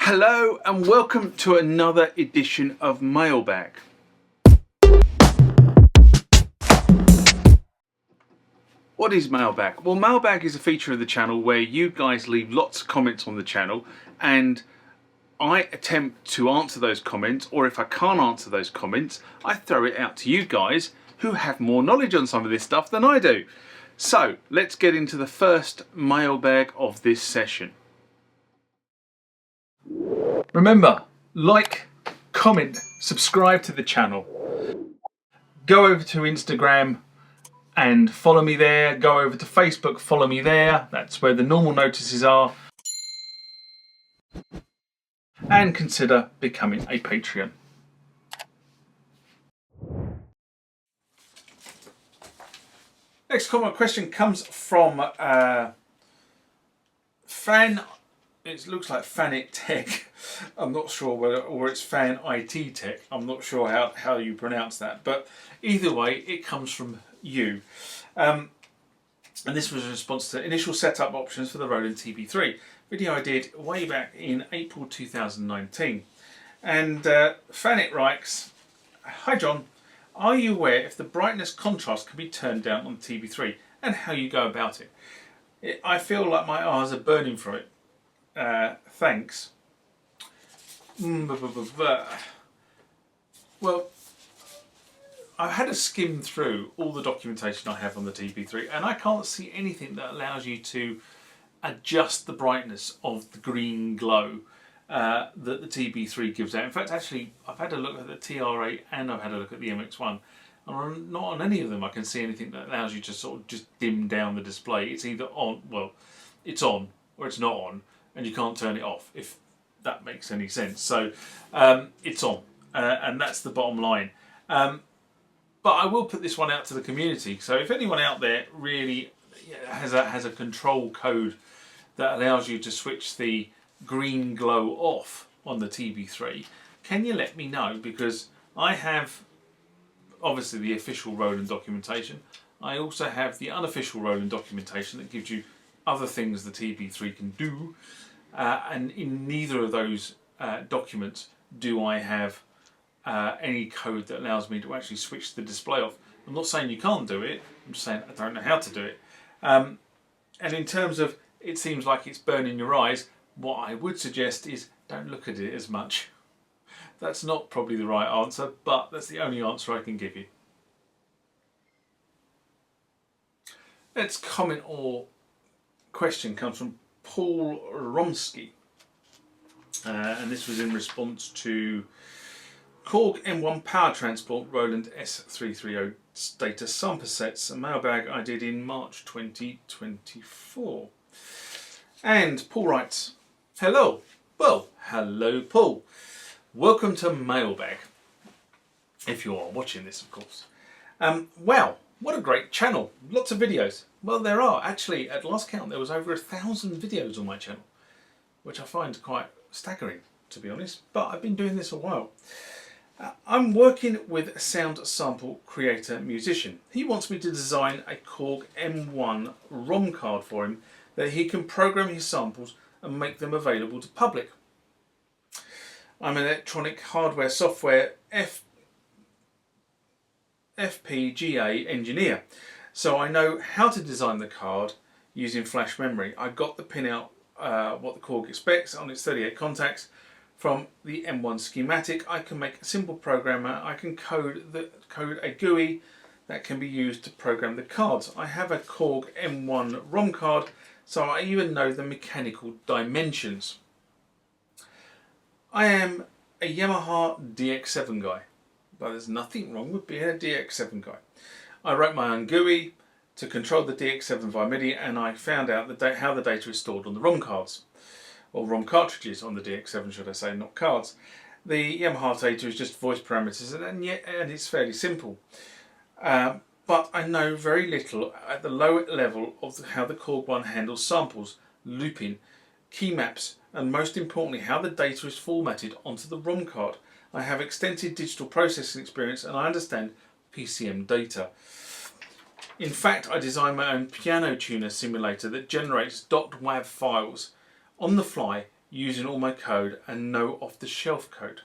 Hello and welcome to another edition of Mailbag. What is Mailbag? Well, Mailbag is a feature of the channel where you guys leave lots of comments on the channel and I attempt to answer those comments, or if I can't answer those comments, I throw it out to you guys who have more knowledge on some of this stuff than I do. So let's get into the first mailbag of this session. Remember, like, comment, subscribe to the channel. Go over to Instagram and follow me there. Go over to Facebook, follow me there. That's where the normal notices are. And consider becoming a Patreon. Next comment question comes from Fan. It looks like Fanit Tech. I'm not sure whether, or it's Fan IT Tech. I'm not sure how you pronounce that. But either way, it comes from you. And this was a response to initial setup options for the Roland TB-3 video I did way back in April 2019. And Fanit writes, "Hi John, are you aware if the brightness contrast can be turned down on the TB-3 and how you go about it? I feel like my eyes are burning from it. Thanks." Well, I've had a skim through all the documentation I have on the TB-3 and I can't see anything that allows you to adjust the brightness of the green glow that the TB-3 gives out. In fact, actually, I've had a look at the TR8 and I've had a look at the MX1. And not on any of them I can see anything that allows you to sort of just dim down the display. It's either on, well, it's on or it's not on, and you can't turn it off, if that makes any sense. So it's on, and that's the bottom line. But I will put this one out to the community. So if anyone out there really has a control code that allows you to switch the green glow off on the TB-3, can you let me know? Because I have obviously the official Roland documentation. I also have the unofficial Roland documentation that gives you other things the TB-3 can do. And in neither of those documents do I have any code that allows me to actually switch the display off. I'm not saying you can't do it, I'm just saying I don't know how to do it. And in terms of it seems like it's burning your eyes, what I would suggest is don't look at it as much. That's not probably the right answer, but that's the only answer I can give you. Next comment or question comes from Paul Romsky. And this was in response to Korg M1 Power Transport Roland S330 status sample sets, a mailbag I did in March 2024. And Paul writes, "Hello." Well, hello Paul. Welcome to Mailbag. If you are watching this, of course. Wow, what a great channel. Lots of videos. Well, there are. Actually, at last count, there was over 1,000 videos on my channel, which I find quite staggering, to be honest. But I've been doing this a while. I'm working with a sound sample creator musician. He wants me to design a Korg M1 ROM card for him that he can program his samples and make them available to public. I'm an electronic hardware software FPGA engineer, so I know how to design the card using flash memory. I got the pin out what the Korg expects on its 38 contacts. From the M1 schematic, I can make a simple programmer. I can code a GUI that can be used to program the cards. I have a Korg M1 ROM card, so I even know the mechanical dimensions. I am a Yamaha DX7 guy, but there's nothing wrong with being a DX7 guy. I wrote my own GUI to control the DX7 via MIDI, and I found out how the data is stored on the ROM cards. Or ROM cartridges on the DX7, should I say, not cards. The Yamaha data is just voice parameters, and it's fairly simple. But I know very little at the lower level of how the Korg One handles samples, looping, key maps, and most importantly, how the data is formatted onto the ROM card. I have extensive digital processing experience and I understand PCM data. In fact, I designed my own piano tuner simulator that generates .wav files on the fly using all my code and no off-the-shelf code.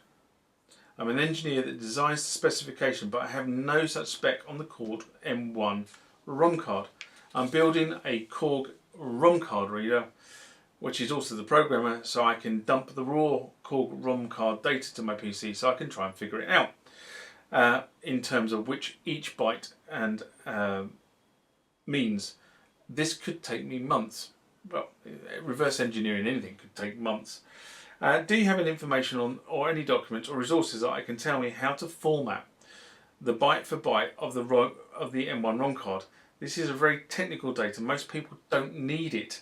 I'm an engineer that designs the specification, but I have no such spec on the Korg M1 ROM card. I'm building a Korg ROM card reader, which is also the programmer, so I can dump the raw Korg ROM card data to my PC so I can try and figure it out in terms of which each byte and means. This could take me months. Well, reverse engineering anything could take months. Do you have any information on or any documents or resources that I can tell me how to format the byte for byte of the M1 ROM card? This is a very technical data. Most people don't need it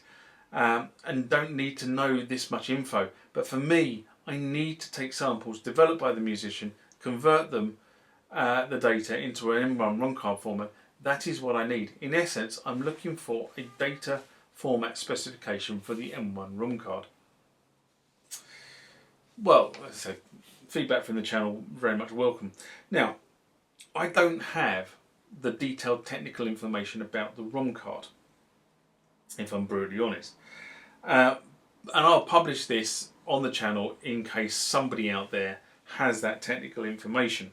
and don't need to know this much info. But for me, I need to take samples developed by the musician, convert them, the data into an M1 ROM card format. That is what I need. In essence, I'm looking for a data format specification for the M1 ROM card. Well, so feedback from the channel, very much welcome. Now, I don't have the detailed technical information about the ROM card, if I'm brutally honest. And I'll publish this on the channel in case somebody out there has that technical information.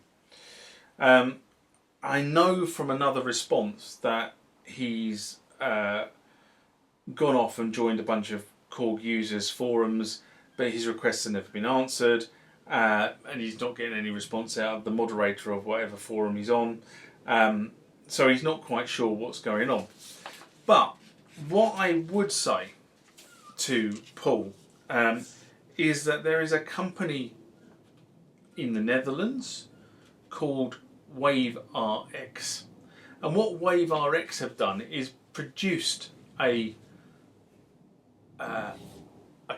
I know from another response that he's gone off and joined a bunch of Korg users forums, but his requests have never been answered, and he's not getting any response out of the moderator of whatever forum he's on. So he's not quite sure what's going on. But what I would say to Paul is that there is a company in the Netherlands called Wave RX, and what Wave RX have done is produced a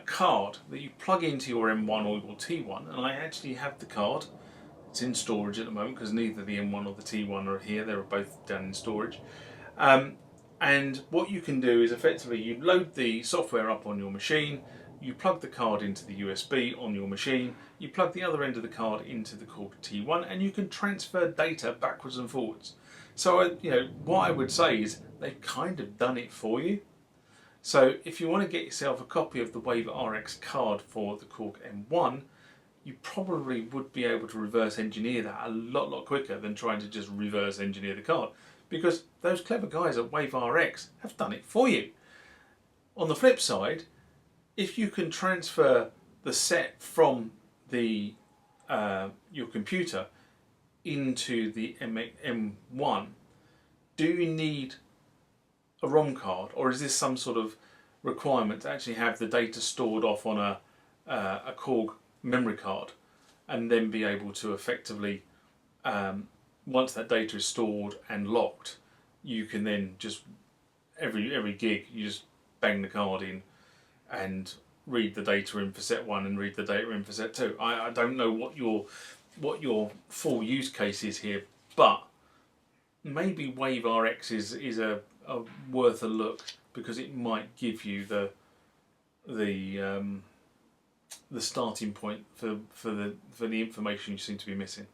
card that you plug into your M1 or your T1, and I actually have the card. It's in storage at the moment because neither the M1 or the T1 are here. They're both down in storage. And what you can do is effectively you load the software up on your machine, you plug the card into the USB on your machine, you plug the other end of the card into the Korg T1, and you can transfer data backwards and forwards. So what I would say is they've kind of done it for you. So if you want to get yourself a copy of the Wave RX card for the Korg M1, you probably would be able to reverse engineer that a lot quicker than trying to just reverse engineer the card, because those clever guys at Wave RX have done it for you. On the flip side, if you can transfer the set from the your computer into the M1, do you need a ROM card, or is this some sort of requirement to actually have the data stored off on a Korg memory card, and then be able to effectively, once that data is stored and locked, you can then just every gig you just bang the card in and read the data in for set 1 and read the data in for set 2. I don't know what your full use case is here, but maybe Wave RX is a worth a look, because it might give you the starting point for the information you seem to be missing.